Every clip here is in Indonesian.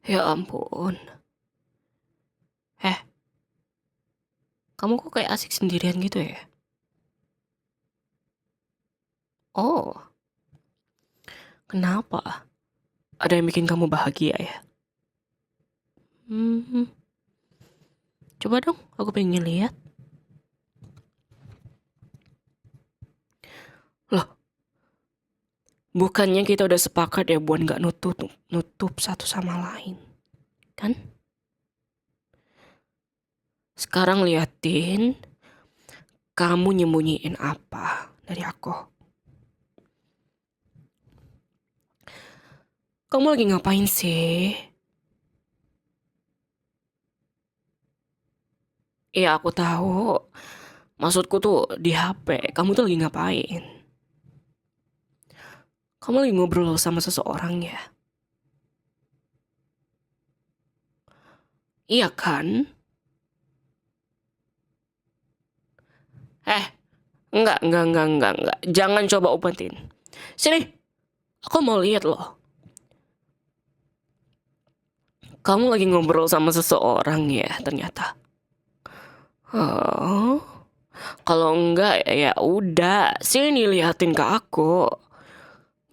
Ya ampun. Eh, kamu kok kayak asik sendirian gitu ya? Oh, kenapa? Ada yang bikin kamu bahagia ya? Hmm, coba dong, aku pengen lihat. Loh, bukannya kita udah sepakat ya buat nggak nutup satu sama lain, kan? Sekarang liatin, kamu nyembunyiin apa dari aku? Kamu lagi ngapain sih? Iya, aku tahu. Maksudku tuh di HP. Kamu tuh lagi ngapain? Kamu lagi ngobrol sama seseorang ya? Iya kan? Eh, enggak. Jangan coba umpetin. Sini, aku mau lihat loh. Kamu lagi ngobrol sama seseorang ya ternyata. Oh, kalau enggak ya udah. Sini liatin ke aku.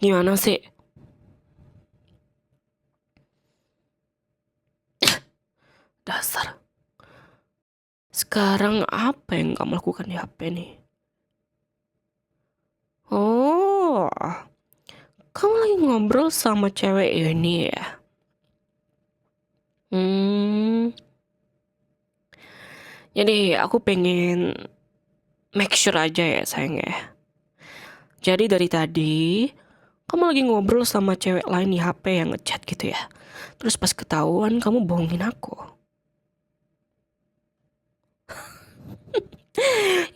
Gimana sih? Dasar. Sekarang apa yang kamu lakukan di HP nih? Oh, kamu lagi ngobrol sama cewek ini ya? Hmm, jadi aku pengen make sure aja ya sayang ya. Jadi dari tadi kamu lagi ngobrol sama cewek lain di HP yang ngechat gitu ya. Terus pas ketahuan kamu bohongin aku.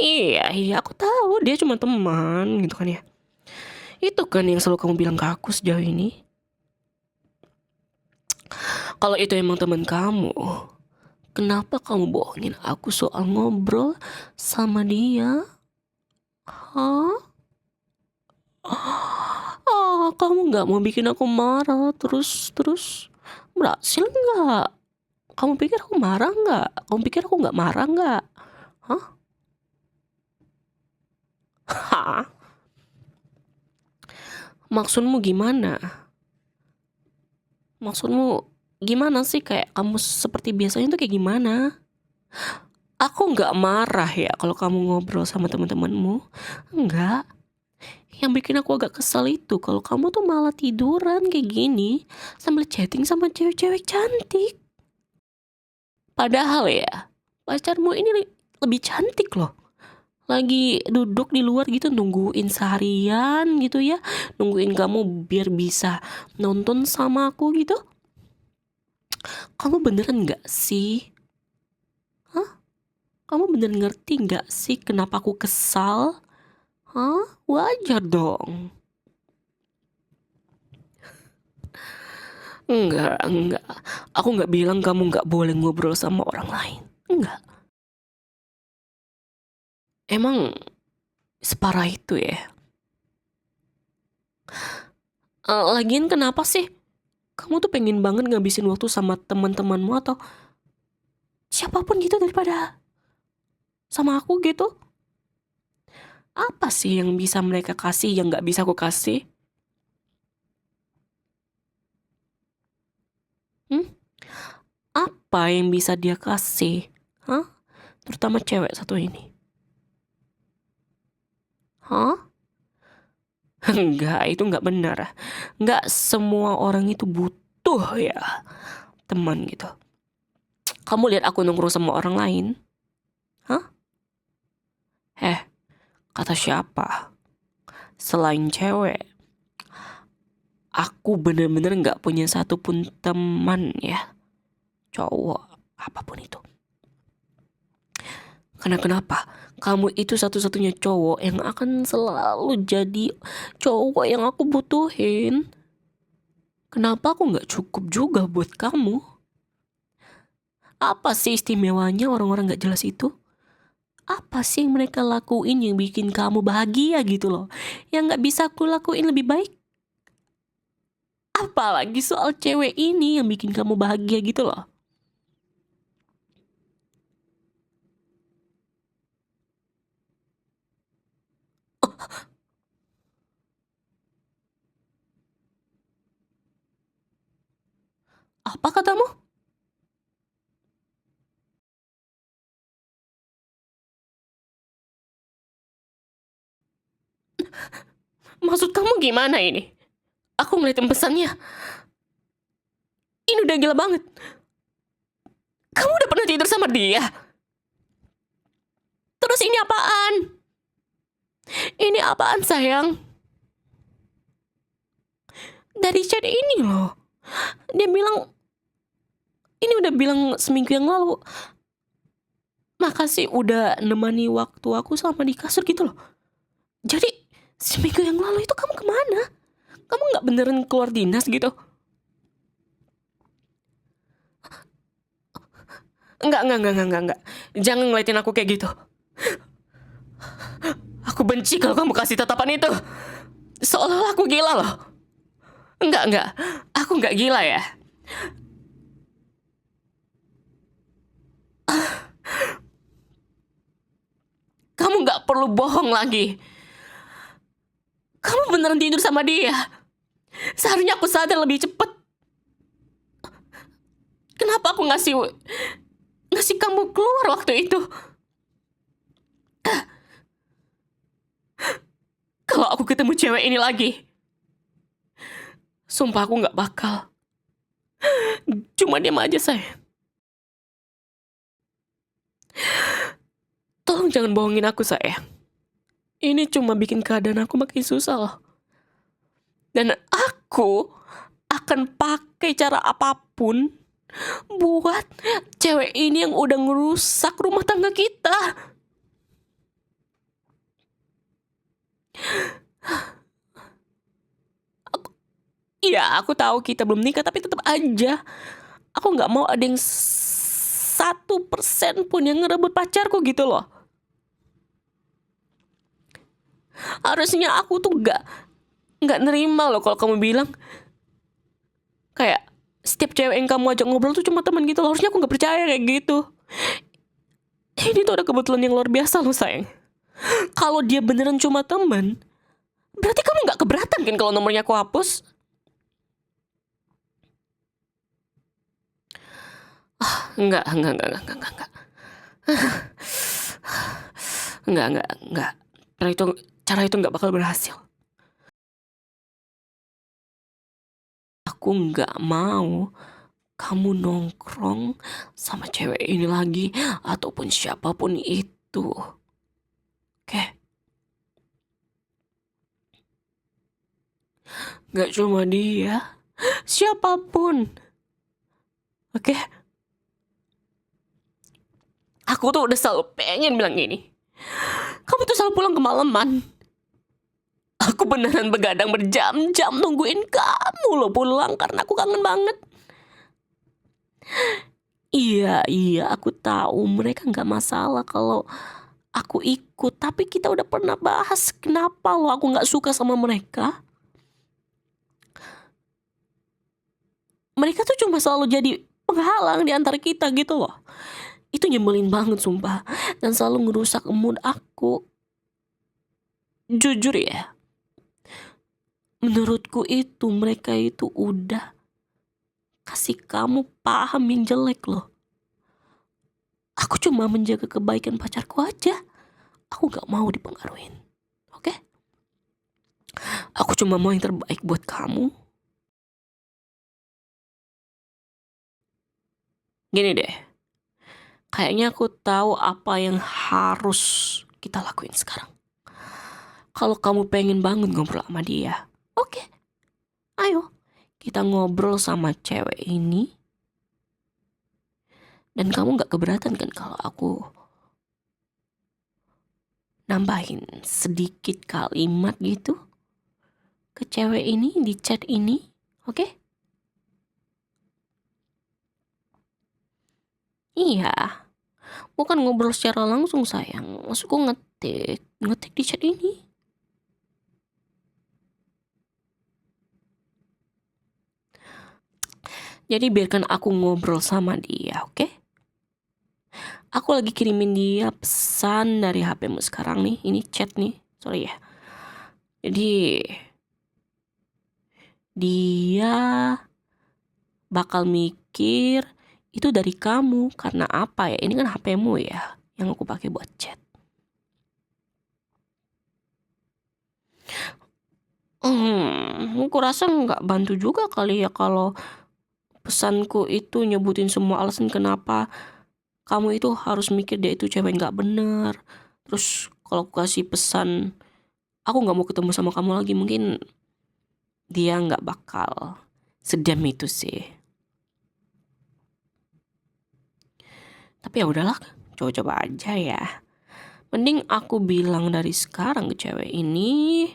Iya, aku tahu dia cuma teman gitu kan ya. Itu kan yang selalu kamu bilang ke aku sejauh ini. Kalau itu emang teman kamu, kenapa kamu bohongin aku soal ngobrol sama dia? Hah? Ah, kamu nggak mau bikin aku marah terus berhasil nggak? Kamu pikir aku marah nggak? Kamu pikir aku nggak marah nggak? Hah? Hah? Maksudmu gimana? Maksudmu gimana sih, kayak kamu seperti biasanya tuh kayak gimana? Aku nggak marah ya kalau kamu ngobrol sama teman-temanmu. Enggak. Yang bikin aku agak kesel itu kalau kamu tuh malah tiduran kayak gini sambil chatting sama cewek-cewek cantik. Padahal ya, pacarmu ini lebih cantik loh. Lagi duduk di luar gitu nungguin seharian gitu ya. Nungguin kamu biar bisa nonton sama aku gitu. Kamu beneran gak sih? Hah? Kamu bener ngerti gak sih kenapa aku kesal? Hah? Wajar dong. Enggak. Aku gak bilang kamu gak boleh ngobrol sama orang lain. Enggak. Emang separah itu ya? Lagian kenapa sih? Kamu tuh pengen banget ngabisin waktu sama teman-temanmu atau siapapun gitu daripada sama aku gitu? Apa sih yang bisa mereka kasih yang gak bisa aku kasih? Hmm? Apa yang bisa dia kasih? Hah? Terutama cewek satu ini. Hah? Enggak, itu enggak benar. Enggak semua orang itu butuh ya teman gitu. Kamu lihat aku nongkrong sama orang lain? Hah? Eh, kata siapa? Selain cewek, aku bener-bener nggak punya satupun teman ya, cowok, apapun itu. Karena kenapa? Kamu itu satu-satunya cowok yang akan selalu jadi cowok yang aku butuhin. Kenapa aku nggak cukup juga buat kamu? Apa sih istimewanya orang-orang nggak jelas itu? Apa sih yang mereka lakuin yang bikin kamu bahagia gitu loh? Yang nggak bisa aku lakuin lebih baik? Apalagi soal cewek ini yang bikin kamu bahagia gitu loh. Apa katamu? Maksud kamu gimana ini? Aku ngeliatin pesannya. Ini udah gila banget. Kamu udah pernah tidur sama dia? Terus ini apaan? Ini apaan sayang? Dari chat ini loh. Dia bilang, ini udah bilang seminggu yang lalu. Makasih udah nemani waktu aku selama di kasur gitu loh. Jadi seminggu yang lalu itu kamu kemana? Kamu gak beneran keluar dinas gitu? Enggak. Jangan ngeliatin aku kayak gitu. Aku benci kalau kamu kasih tatapan itu. Seolah-olah aku gila loh. Enggak. Aku enggak gila ya. Kamu enggak perlu bohong lagi. Kamu beneran tidur sama dia. Seharusnya aku sadar lebih cepet. Kenapa aku ngasih kamu keluar waktu itu? Kalau aku ketemu cewek ini lagi, sumpah aku nggak bakal. Cuma diam aja sayang. Tolong jangan bohongin aku sayang. Ini cuma bikin keadaan aku makin susah loh. Dan aku akan pakai cara apapun buat cewek ini yang udah ngerusak rumah tangga kita. Iya, aku tahu kita belum nikah, tapi tetap aja aku nggak mau ada yang 1% pun yang ngerebut pacarku gitu loh. Harusnya aku tuh nggak nerima loh kalau kamu bilang kayak setiap cewek yang kamu ajak ngobrol tuh cuma teman gitu loh. Harusnya aku nggak percaya kayak gitu. Ini tuh ada kebetulan yang luar biasa loh sayang. Kalau dia beneran cuma teman, berarti kamu nggak keberatan kan kalau nomornya aku hapus? Enggak. Enggak. Cara itu nggak bakal berhasil. Aku nggak mau kamu nongkrong sama cewek ini lagi ataupun siapapun itu. Oke? Nggak cuma dia, siapapun. Oke? Aku tuh udah selalu pengen bilang gini. Kamu tuh selalu pulang kemalaman. Aku beneran begadang berjam-jam nungguin kamu lo pulang karena aku kangen banget. Iya, aku tahu mereka nggak masalah kalau aku ikut. Tapi kita udah pernah bahas kenapa lo aku nggak suka sama mereka. Mereka tuh cuma selalu jadi penghalang di antara kita gitu loh. Itu nyebelin banget sumpah. Dan selalu ngerusak mood aku. Jujur ya, menurutku itu mereka itu udah kasih kamu paham yang jelek loh. Aku cuma menjaga kebaikan pacarku aja. Aku gak mau dipengaruhin. Oke? Aku cuma mau yang terbaik buat kamu. Gini deh. Kayaknya aku tahu apa yang harus kita lakuin sekarang. Kalau kamu pengen banget ngobrol sama dia, oke, ayo kita ngobrol sama cewek ini. Dan kamu gak keberatan kan kalau aku nambahin sedikit kalimat gitu ke cewek ini di chat ini, oke? Iya, bukan ngobrol secara langsung sayang. Maksudku ngetik di chat ini. Jadi biarkan aku ngobrol sama dia, oke? Aku lagi kirimin dia pesan dari HP-mu sekarang nih. Ini chat nih, sorry ya. Jadi dia bakal mikir itu dari kamu. Karena apa ya? Ini kan HP-mu ya yang aku pakai buat chat. Aku rasa nggak bantu juga kali ya kalau pesanku itu nyebutin semua alasan kenapa kamu itu harus mikir dia itu cewek nggak bener. Terus kalau aku kasih pesan aku nggak mau ketemu sama kamu lagi, mungkin dia nggak bakal sedem itu sih. Tapi ya udahlah, coba-coba aja ya. Mending aku bilang dari sekarang ke cewek ini,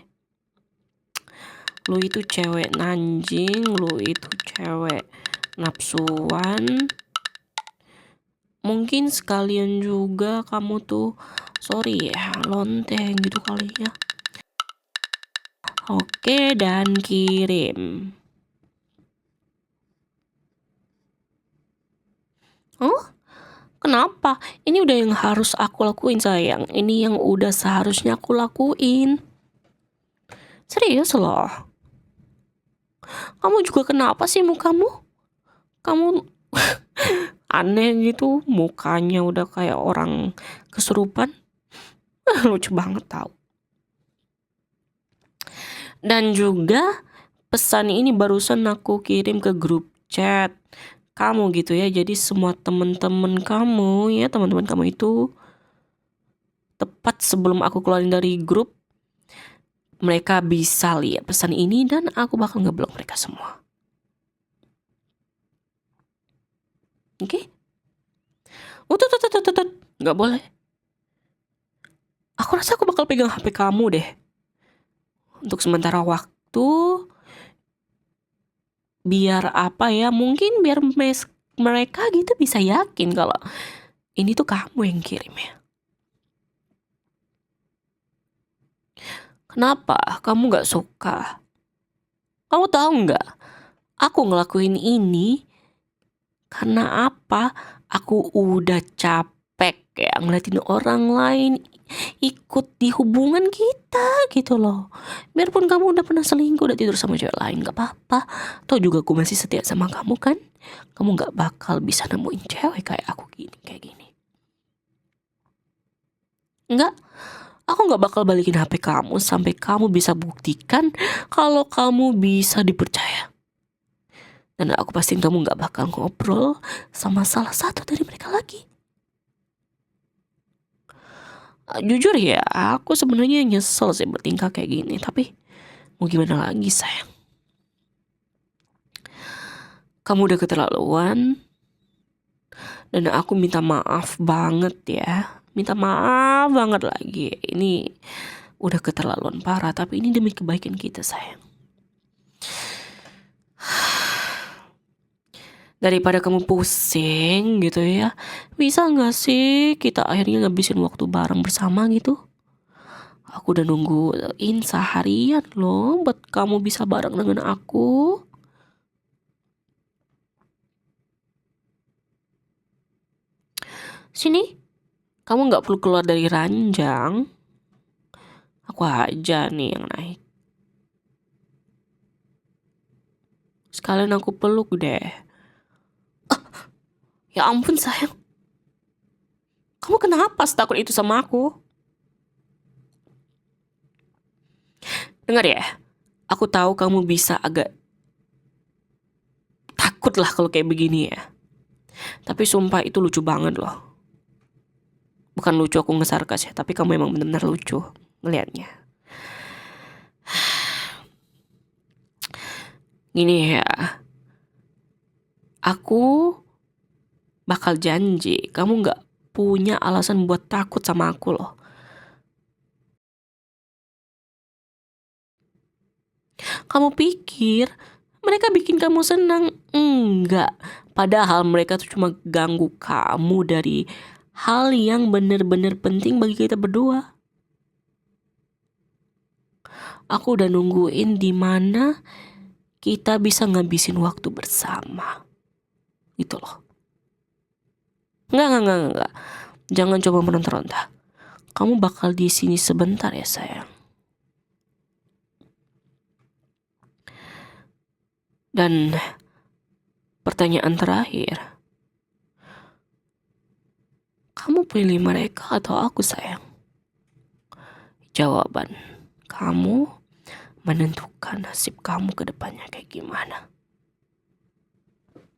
lu itu cewek nanjing, lu itu cewek nafsuan. Mungkin sekalian juga kamu tuh, sorry ya, lonteng gitu kali ya. Oke, dan kirim. Oh, kenapa? Ini udah yang harus aku lakuin sayang. Ini yang udah seharusnya aku lakuin. Serius loh. Kamu juga kenapa sih mukamu? Kamu aneh gitu, mukanya udah kayak orang kesurupan. Lucu banget tau. Dan juga pesan ini barusan aku kirim ke grup chat kamu gitu ya. Jadi semua teman-teman kamu ya, teman-teman kamu itu tepat sebelum aku keluarin dari grup, mereka bisa lihat pesan ini dan aku bakal ngeblok mereka semua. Oke? Tuh. Nggak boleh. Aku rasa aku bakal pegang HP kamu deh. Untuk sementara waktu. Biar apa ya, mungkin biar mereka gitu bisa yakin kalau ini tuh kamu yang kirim ya. Kenapa kamu gak suka? Kamu tahu nggak? Aku ngelakuin ini karena apa? Aku udah capek ya ngeliatin orang lain ikut di hubungan kita gitu loh. Biarpun kamu udah pernah selingkuh, udah tidur sama cewek lain, gak apa-apa. Toh juga aku masih setia sama kamu kan. Kamu gak bakal bisa nemuin cewek kayak aku kayak gini. Enggak, aku gak bakal balikin HP kamu sampai kamu bisa buktikan kalau kamu bisa dipercaya. Dan aku pastiin kamu gak bakal ngobrol sama salah satu dari mereka lagi. Jujur ya, aku sebenarnya nyesel sih bertingkah kayak gini. Tapi mau gimana lagi sayang. Kamu udah keterlaluan. Dan aku minta maaf banget ya. Minta maaf banget lagi. Ini udah keterlaluan parah. Tapi ini demi kebaikan kita sayang. Daripada kamu pusing gitu ya, bisa gak sih kita akhirnya ngabisin waktu bareng bersama gitu? Aku udah nungguin seharian loh buat kamu bisa bareng dengan aku. Sini, kamu gak perlu keluar dari ranjang. Aku aja nih yang naik. Sekalian aku peluk deh. Ya ampun sayang. Kamu kenapa setakut itu sama aku? Dengar ya, aku tahu kamu bisa agak takut lah kalau kayak begini ya. Tapi sumpah itu lucu banget loh. Bukan lucu aku ngesarkas ya, tapi kamu emang benar-benar lucu ngelihatnya. Gini ya, aku bakal janji kamu gak punya alasan buat takut sama aku loh. Kamu pikir mereka bikin kamu senang? Enggak. Padahal mereka tuh cuma ganggu kamu dari hal yang bener-bener penting bagi kita berdua. Aku udah nungguin di mana kita bisa ngabisin waktu bersama. Gitu loh. Enggak. Jangan coba meronta-ronta. Kamu bakal di sini sebentar ya sayang. Dan pertanyaan terakhir, kamu pilih mereka atau aku sayang? Jawaban, kamu menentukan nasib kamu ke depannya kayak gimana.